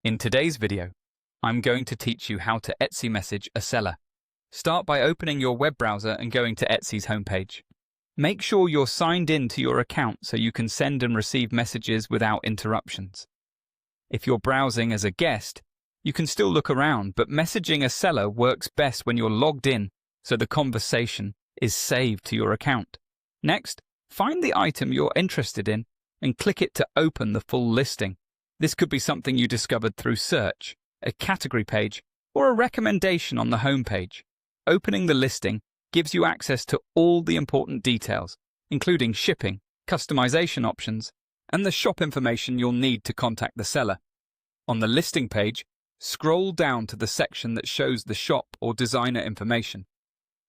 In today's video, I'm going to teach you how to Etsy message a seller. Start by opening your web browser and going to Etsy's homepage. Make sure you're signed in to your account so you can send and receive messages without interruptions. If you're browsing as a guest, you can still look around, but messaging a seller works best when you're logged in, so the conversation is saved to your account. Next, find the item you're interested in and click it to open the full listing. This could be something you discovered through search, a category page, or a recommendation on the homepage. Opening the listing gives you access to all the important details, including shipping, customization options, and the shop information you'll need to contact the seller. On the listing page, scroll down to the section that shows the shop or designer information.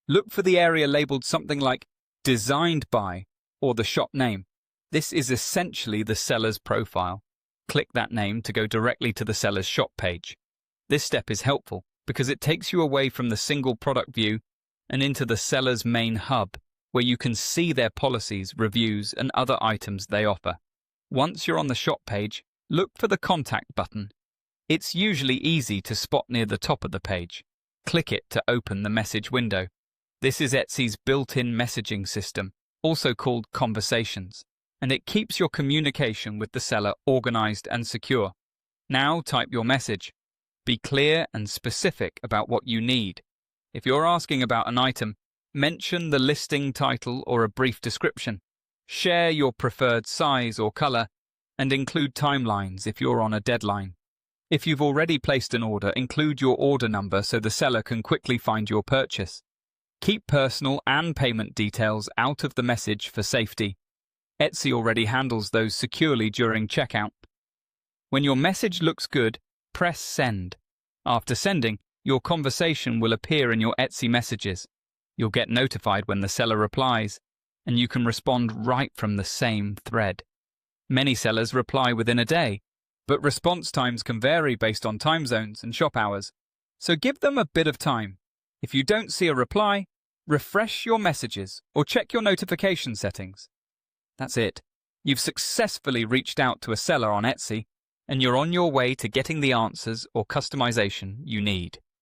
Look for the area labeled something like Designed By or the shop name. This is essentially the seller's profile. Click that name to go directly to the seller's shop page. This step is helpful because it takes you away from the single product view and into the seller's main hub, where you can see their policies, reviews, and other items they offer. Once you're on the shop page, look for the contact button. It's usually easy to spot near the top of the page. Click it to open the message window. This is Etsy's built-in messaging system, also called Conversations, and it keeps your communication with the seller organized and secure. Now type your message. Be clear and specific about what you need. If you're asking about an item, mention the listing title or a brief description. Share your preferred size or color, and include timelines if you're on a deadline. If you've already placed an order, include your order number so the seller can quickly find your purchase. Keep personal and payment details out of the message for safety. Etsy already handles those securely during checkout. When your message looks good, press send. After sending, your conversation will appear in your Etsy messages. You'll get notified when the seller replies, and you can respond right from the same thread. Many sellers reply within a day, but response times can vary based on time zones and shop hours, so give them a bit of time. If you don't see a reply, refresh your messages or check your notification settings. That's it. You've successfully reached out to a seller on Etsy, and you're on your way to getting the answers or customization you need.